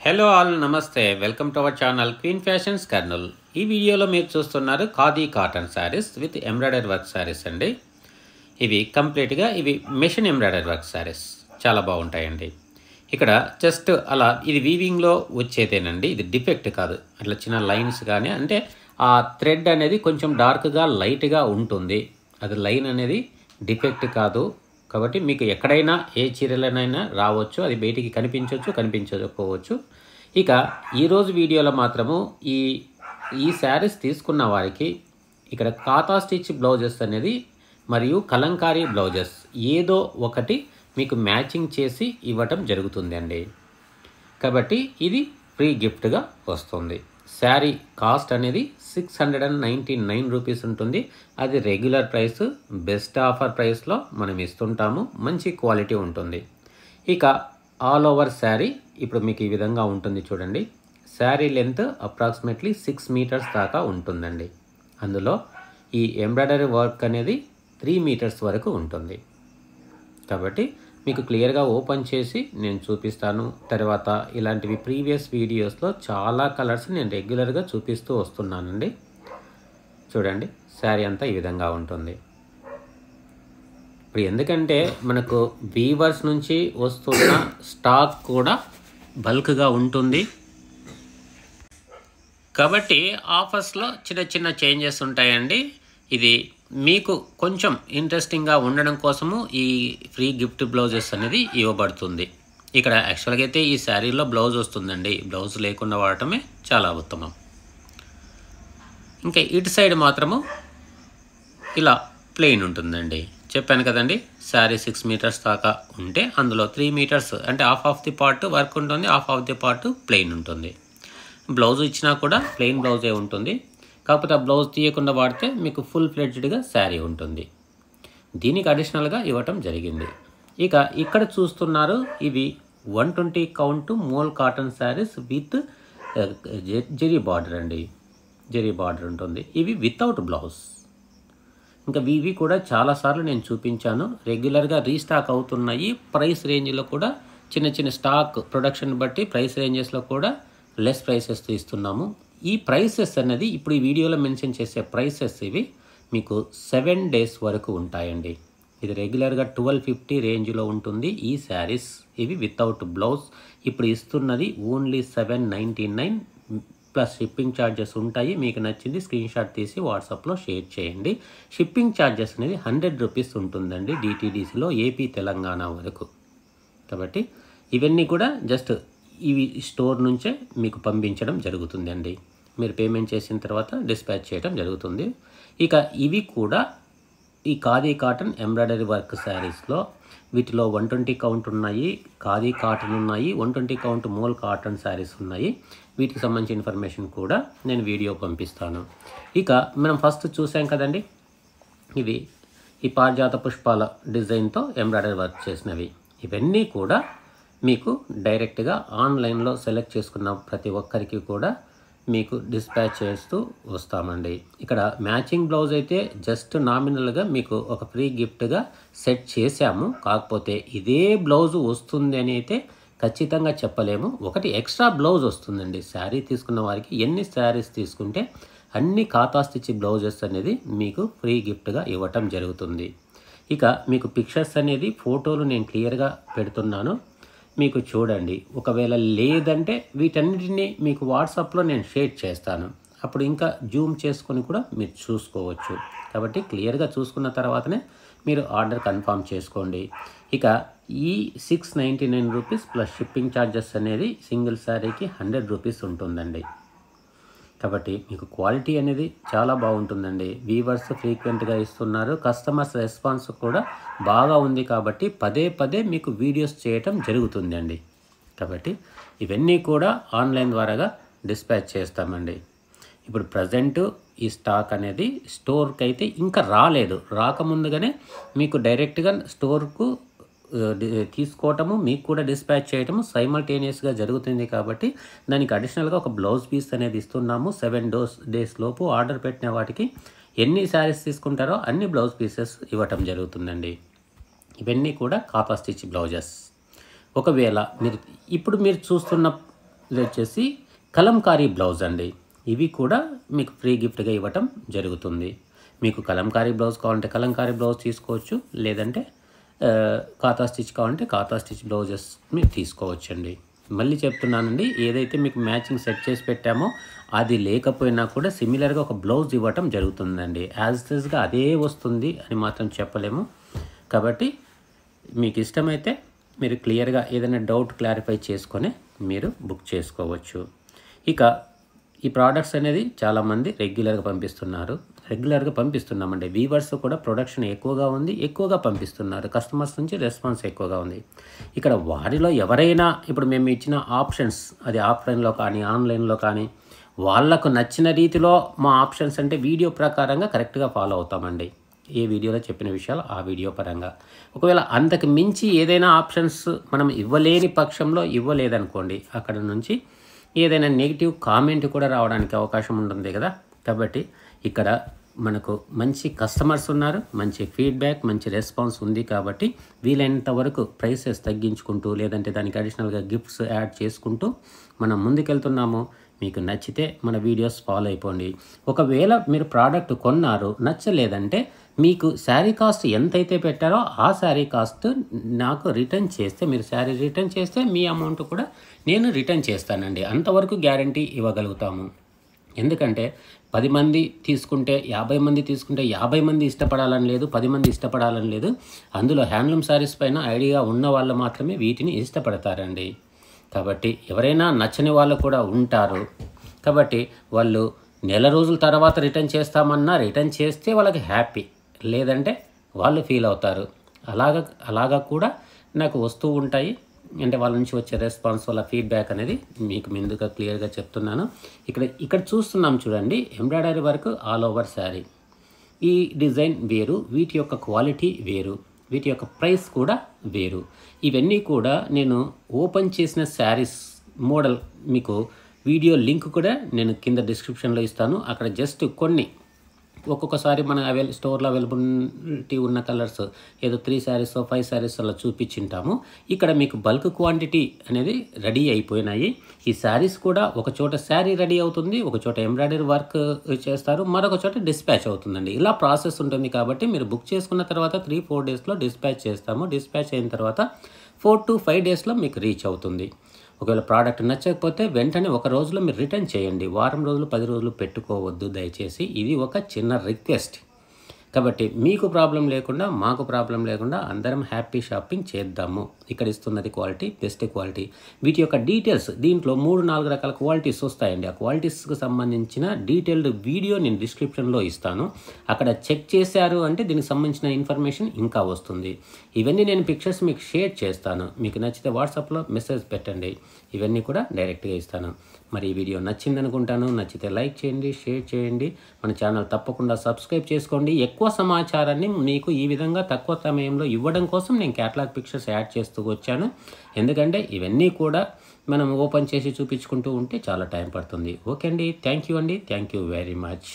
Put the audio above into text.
Hello all నమస్తే welcome to our channel queen fashions Kurnool. ఈ వీడియోలో మీరు చూస్తున్నారు khadi cotton saris with embroidery work saris అండి. ఇవి కంప్లీట్గా మెషిన్ ఎంబ్రాయిడరీ వర్క్ శారీస్ చాలా బాగుంటాయండి. ఇక్కడ జస్ట్ అలా ఇది వీవింగ్లో వచ్చేదేనండి, ఇది డిఫెక్ట్ కాదు. అట్లా చిన్న లైన్స్ కానీ అంటే ఆ థ్రెడ్ అనేది కొంచెం డార్క్గా లైట్గా ఉంటుంది, అది లైన్ అనేది డిఫెక్ట్ కాదు. కాబట్టి మీకు ఎక్కడైనా ఏ చీరలనైనా రావచ్చు, అది బయటికి కనిపించవచ్చు కనిపించకపోవచ్చు. ఇక ఈరోజు వీడియోలో మాత్రము ఈ శారీస్ తీసుకున్న వారికి ఇక్కడ కాతా స్టిచ్ బ్లౌజెస్ అనేది మరియు కలంకారీ బ్లౌజెస్ ఏదో ఒకటి మీకు మ్యాచింగ్ చేసి ఇవ్వటం జరుగుతుందండి. కాబట్టి ఇది ఫ్రీ గిఫ్ట్గా వస్తుంది. శారీ కాస్ట్ అనేది 699 రూపీస్ ఉంటుంది. అది రెగ్యులర్ ప్రైస్, బెస్ట్ ఆఫర్ ప్రైస్లో మనం ఇస్తుంటాము. మంచి క్వాలిటీ ఉంటుంది. ఇక ఆల్ ఓవర్ శారీ ఇప్పుడు మీకు ఈ విధంగా ఉంటుంది చూడండి. శారీ లెంత్ అప్రాక్సిమేట్లీ 6 మీటర్స్ దాకా ఉంటుందండి. అందులో ఈ ఎంబ్రాయిడరీ వర్క్ అనేది 3 మీటర్స్ వరకు ఉంటుంది. కాబట్టి మీకు క్లియర్గా ఓపెన్ చేసి నేను చూపిస్తాను. తర్వాత ఇలాంటివి ప్రీవియస్ వీడియోస్లో చాలా కలర్స్ నేను రెగ్యులర్గా చూపిస్తూ వస్తున్నానండి. చూడండి, శారీ అంతా ఈ విధంగా ఉంటుంది. ఇప్పుడు ఎందుకంటే మనకు వీవర్స్ నుంచి వస్తున్న స్టాక్ కూడా బల్క్గా ఉంటుంది కాబట్టి ఆఫర్స్లో చిన్న చిన్న చేంజెస్ ఉంటాయండి. ఇది మీకు కొంచెం ఇంట్రెస్టింగ్గా ఉండడం కోసము ఈ ఫ్రీ గిఫ్ట్ బ్లౌజెస్ అనేది ఇవ్వబడుతుంది. ఇక్కడ యాక్చువల్గా అయితే ఈ శారీలో బ్లౌజ్ వస్తుందండి, బ్లౌజ్ లేకుండా వాడటమే చాలా ఉత్తమం. ఇంకా ఇటు సైడ్ మాత్రము ఇలా ప్లెయిన్ ఉంటుందండి. చెప్పాను కదండి, శారీ 6 మీటర్స్ దాకా ఉంటే అందులో 3 మీటర్స్ అంటే half of the part work ఉంటుంది, half of the part plain ఉంటుంది. బ్లౌజ్ ఇచ్చినా కూడా ప్లెయిన్ బ్లౌజే ఉంటుంది. కాకపోతే ఆ బ్లౌజ్ తీయకుండా వాడితే మీకు ఫుల్ ఫ్లెడ్జ్డ్గా శారీ ఉంటుంది. దీనికి అడిషనల్గా ఇవ్వటం జరిగింది. ఇక ఇక్కడ చూస్తున్నారు, ఇవి 120 count mul cotton saris with zari border అండి. జెరీ బార్డర్ ఉంటుంది. ఇవి వితౌట్ బ్లౌజ్. ఇంకా ఇవి కూడా చాలాసార్లు నేను చూపించాను, రెగ్యులర్గా రీస్టాక్ అవుతున్నాయి. ప్రైస్ రేంజ్లో కూడా చిన్న చిన్న స్టాక్ ప్రొడక్షన్ బట్టి ప్రైస్ రేంజెస్లో కూడా లెస్ ప్రైసెస్ ఇస్తున్నాము. ఈ ప్రైసెస్ అనేది ఇప్పుడు ఈ వీడియోలో మెన్షన్ చేసే ప్రైసెస్ ఇవి మీకు 7 డేస్ వరకు ఉంటాయండి. ఇది రెగ్యులర్గా 1250 రేంజ్లో ఉంటుంది ఈ శారీస్. ఇవి వితౌట్ బ్లౌజ్. ఇప్పుడు ఇస్తున్నది ఓన్లీ 799 ప్లస్ షిప్పింగ్ ఛార్జెస్ ఉంటాయి. మీకు నచ్చింది స్క్రీన్ షాట్ తీసి వాట్సాప్లో షేర్ చేయండి. షిప్పింగ్ ఛార్జెస్ అనేది 100 రూపీస్ ఉంటుందండి డిటీడీసీలో, ఏపీ తెలంగాణ వరకు. కాబట్టి ఇవన్నీ కూడా జస్ట్ ఇవి స్టోర్ నుంచే మీకు పంపించడం జరుగుతుందండి. మీరు పేమెంట్ చేసిన తర్వాత డిస్పాచ్ చేయడం జరుగుతుంది. ఇక ఇవి కూడా ఈ ఖాదీ కాటన్ ఎంబ్రాయిడరీ వర్క్ శారీస్లో వీటిలో 120 కౌంట్ ఉన్నాయి, ఖాదీ కాటన్ ఉన్నాయి, 120 కౌంట్ మోల్ కాటన్ శారీస్ ఉన్నాయి. వీటికి సంబంధించిన ఇన్ఫర్మేషన్ కూడా నేను వీడియో పంపిస్తాను. ఇక మనం ఫస్ట్ చూసాం కదండి, ఇవి ఈ పారిజాత పుష్పాల డిజైన్తో ఎంబ్రాయిడరీ వర్క్ చేసినవి. ఇవన్నీ కూడా మీకు డైరెక్ట్గా ఆన్లైన్లో సెలెక్ట్ చేసుకున్న ప్రతి ఒక్కరికి కూడా మీకు డిస్పాచ్ చేస్తూ వస్తామండి. ఇక్కడ మ్యాచింగ్ బ్లౌజ్ అయితే జస్ట్ నామినల్గా మీకు ఒక ఫ్రీ గిఫ్ట్గా సెట్ చేశాము. కాకపోతే ఇదే బ్లౌజ్ వస్తుంది అని అయితే ఖచ్చితంగా చెప్పలేము. ఒకటి ఎక్స్ట్రా బ్లౌజ్ వస్తుందండి. శారీ తీసుకున్న వారికి ఎన్ని శారీస్ తీసుకుంటే అన్ని కాతా స్టిచ్ బ్లౌజెస్ అనేది మీకు ఫ్రీ గిఫ్ట్గా ఇవ్వటం జరుగుతుంది. ఇక మీకు పిక్చర్స్ అనేది ఫోటోలు నేను క్లియర్గా పెడుతున్నాను, మీకు చూడండి. ఒకవేళ లేదంటే వీటన్నిటిని మీకు వాట్సాప్లో నేను షేర్ చేస్తాను. అప్పుడు ఇంకా జూమ్ చేసుకొని కూడా మీరు చూసుకోవచ్చు. కాబట్టి క్లియర్గా చూసుకున్న తర్వాతనే మీరు ఆర్డర్ కన్ఫర్మ్ చేసుకోండి. ఇక ఈ 699 రూపీస్ ప్లస్ షిప్పింగ్ ఛార్జెస్ అనేది సింగిల్ శారీకి 100 రూపీస్ ఉంటుందండి. కాబట్టి మీకు క్వాలిటీ అనేది చాలా బాగుంటుందండి. వీవర్స్ ఫ్రీక్వెంట్గా ఇస్తున్నారు, కస్టమర్స్ రెస్పాన్స్ కూడా బాగా ఉంది. కాబట్టి పదే పదే మీకు వీడియోస్ చేయటం జరుగుతుందండి. కాబట్టి ఇవన్నీ కూడా ఆన్లైన్ ద్వారాగా డిస్పాచ్ చేస్తామండి. ఇప్పుడు ప్రజెంట్ ఈ స్టాక్ అనేది స్టోర్కి అయితే ఇంకా రాలేదు. రాకముందుగానే మీకు డైరెక్ట్గా స్టోర్కు తీసుకోవటము, మీకు కూడా డిస్పాచ్ చేయటము సైమల్టేనియస్గా జరుగుతుంది. కాబట్టి దానికి అడిషనల్గా ఒక బ్లౌజ్ పీస్ అనేది ఇస్తున్నాము. 7 డేస్ లోపు ఆర్డర్ పెట్టిన వాటికి ఎన్ని శారీస్ తీసుకుంటారో అన్ని బ్లౌజ్ పీసెస్ ఇవ్వటం జరుగుతుందండి. ఇవన్నీ కూడా కాతా స్టిచ్ బ్లౌజెస్. ఒకవేళ మీరు చూస్తున్న ఇది వచ్చేసి కలంకారీ బ్లౌజ్ అండి. ఇవి కూడా మీకు ఫ్రీ గిఫ్ట్గా ఇవ్వటం జరుగుతుంది. మీకు కలంకారీ బ్లౌజ్ కావాలంటే కలంకారీ బ్లౌజ్ తీసుకోవచ్చు, లేదంటే కాతా స్టిచ్ కావాలంటే కాతా స్టిచ్ బ్లౌజెస్ మీరు తీసుకోవచ్చండి. మళ్ళీ చెప్తున్నానండి, ఏదైతే మీకు మ్యాచింగ్ సెట్ చేసి పెట్టామో అది లేకపోయినా కూడా సిమిలర్గా ఒక బ్లౌజ్ ఇవ్వటం జరుగుతుందండి. యాజ్ ఇట్ ఈస్గా అదే వస్తుంది అని మాత్రం చెప్పలేము. కాబట్టి మీకు ఇష్టమైతే మీరు క్లియర్గా ఏదైనా డౌట్ క్లారిఫై చేసుకొని మీరు బుక్ చేసుకోవచ్చు. ఇక ఈ ప్రోడక్ట్స్ అనేది చాలామంది రెగ్యులర్గా పంపిస్తున్నామండి. వీవర్స్ కూడా ప్రొడక్షన్ ఎక్కువగా ఉంది, ఎక్కువగా పంపిస్తున్నారు. కస్టమర్స్ నుంచి రెస్పాన్స్ ఎక్కువగా ఉంది. ఇక్కడ వారిలో ఎవరైనా ఇప్పుడు మేము ఇచ్చిన ఆప్షన్స్, అది ఆఫ్లైన్లో కానీ ఆన్లైన్లో కానీ, వాళ్లకు నచ్చిన రీతిలో మా ఆప్షన్స్ అంటే వీడియో ప్రకారంగా కరెక్ట్గా ఫాలో అవుతామండి. ఏ వీడియోలో చెప్పిన విషయాలు ఆ వీడియో పరంగా. ఒకవేళ అంతకు మించి ఏదైనా ఆప్షన్స్ మనం ఇవ్వలేని పక్షంలో, ఇవ్వలేదనుకోండి, అక్కడ నుంచి ఏదైనా నెగిటివ్ కామెంట్ కూడా రావడానికి అవకాశం ఉంటుంది కదా. కాబట్టి ఇక్కడ మనకు మంచి కస్టమర్స్ ఉన్నారు, మంచి ఫీడ్బ్యాక్, మంచి రెస్పాన్స్ ఉంది. కాబట్టి వీలైనంత వరకు ప్రైసెస్ తగ్గించుకుంటూ, లేదంటే దానికి అడిషనల్గా గిఫ్ట్స్ యాడ్ చేసుకుంటూ మనం ముందుకెళ్తున్నాము. మీకు నచ్చితే మన వీడియోస్ ఫాలో అయిపోండి. ఒకవేళ మీరు ప్రోడక్ట్ కొన్నారు, నచ్చలేదంటే మీకు శారీ కాస్ట్ ఎంతైతే పెట్టారో ఆ శారీ కాస్ట్ నాకు రిటర్న్ చేస్తే, మీరు శారీ రిటర్న్ చేస్తే మీ అమౌంట్ కూడా నేను రిటర్న్ చేస్తానండి. అంతవరకు గ్యారంటీ ఇవ్వగలుగుతాము. ఎందుకంటే 10 మంది తీసుకుంటే 50 మంది తీసుకుంటే 50 మంది ఇష్టపడాలని లేదు, 10 మంది ఇష్టపడాలని లేదు. అందులో హ్యాండ్లూమ్ శారీస్ పైన ఐడియా ఉన్న వాళ్ళు మాత్రమే వీటిని ఇష్టపడతారండి. కాబట్టి ఎవరైనా నచ్చని వాళ్ళు కూడా ఉంటారు. కాబట్టి వాళ్ళు నెల రోజుల తర్వాత రిటర్న్ చేస్తామన్నా రిటర్న్ చేస్తే వాళ్ళకి హ్యాపీ, లేదంటే వాళ్ళు ఫీల్ అవుతారు. అలాగా కూడా నాకు వస్తూ ఉంటాయి. అంటే వాళ్ళ నుంచి వచ్చే రెస్పాన్స్, వాళ్ళ ఫీడ్బ్యాక్ అనేది మీకు ముందుగా క్లియర్గా చెప్తున్నాను. ఇక్కడ చూస్తున్నాం చూడండి, embroidery work all over sari. ఈ డిజైన్ వేరు, వీటి యొక్క క్వాలిటీ వేరు, వీటి యొక్క ప్రైస్ కూడా వేరు. ఇవన్నీ కూడా నేను ఓపెన్ చేసిన శారీస్ మోడల్ మీకు వీడియో లింక్ కూడా నేను కింద డిస్క్రిప్షన్లో ఇస్తాను. అక్కడ జస్ట్ కొన్ని ఒక్కొక్కసారి మన స్టోర్లో అవైలబిలిటీ ఉన్న కలర్స్ ఏదో 3 శారీస్ 5 శారీస్ అలా చూపించింటాము. ఇక్కడ మీకు బల్క్ క్వాంటిటీ అనేది రెడీ అయిపోయినాయి. ఈ శారీస్ కూడా ఒక చోట శారీ రెడీ అవుతుంది, ఒక చోట ఎంబ్రాయిడరీ వర్క్ చేస్తారు, మరొక చోట డిస్పాచ్ అవుతుందండి. ఇలా ప్రాసెస్ ఉంటుంది. కాబట్టి మీరు బుక్ చేసుకున్న తర్వాత 3-4 డేస్లో డిస్పాచ్ చేస్తాము. డిస్పాచ్ అయిన తర్వాత 4 to 5 డేస్లో మీకు రీచ్ అవుతుంది. ఒకవేళ ప్రోడక్ట్ నచ్చకపోతే వెంటనే ఒక రోజులో మీరు రిటర్న్ చేయండి. వారం రోజులు 10 రోజులు పెట్టుకోవద్దు దయచేసి. ఇది ఒక చిన్న రిక్వెస్ట్. కాబట్టి మీకు ప్రాబ్లం లేకుండా, మాకు ప్రాబ్లం లేకుండా అందరం హ్యాపీ షాపింగ్ చేద్దాము. ఇక్కడ ఇస్తున్నది క్వాలిటీ, బెస్ట్ క్వాలిటీ. వీటి యొక్క డీటెయిల్స్ దీంట్లో 3-4 రకాల క్వాలిటీస్ వస్తాయండి. ఆ క్వాలిటీస్కి సంబంధించిన డీటెయిల్డ్ వీడియో నేను డిస్క్రిప్షన్లో ఇస్తాను. అక్కడ చెక్ చేశారు అంటే దీనికి సంబంధించిన ఇన్ఫర్మేషన్ ఇంకా వస్తుంది. ఇవన్నీ నేను పిక్చర్స్ మీకు షేర్ చేస్తాను. మీకు నచ్చితే వాట్సాప్లో మెసేజ్ పెట్టండి. ఇవన్నీ కూడా డైరెక్ట్గా ఇస్తాను. మరి ఈ వీడియో నచ్చిందనుకుంటాను. నచ్చితే లైక్ చేయండి, షేర్ చేయండి. మన ఛానల్ తప్పకుండా సబ్స్క్రైబ్ చేసుకోండి. ఎక్కువ సమాచారాన్ని మీకు ఈ విధంగా తక్కువ సమయంలో ఇవ్వడం కోసం నేను క్యాటలాగ్ పిక్చర్స్ యాడ్ చేస్తూ వచ్చాను. ఎందుకంటే ఇవన్నీ కూడా మనం ఓపెన్ చేసి చూపించుకుంటూ ఉంటే చాలా టైం పడుతుంది. ఓకే అండి, థ్యాంక్ యూ అండి, థ్యాంక్ యూ వెరీ మచ్.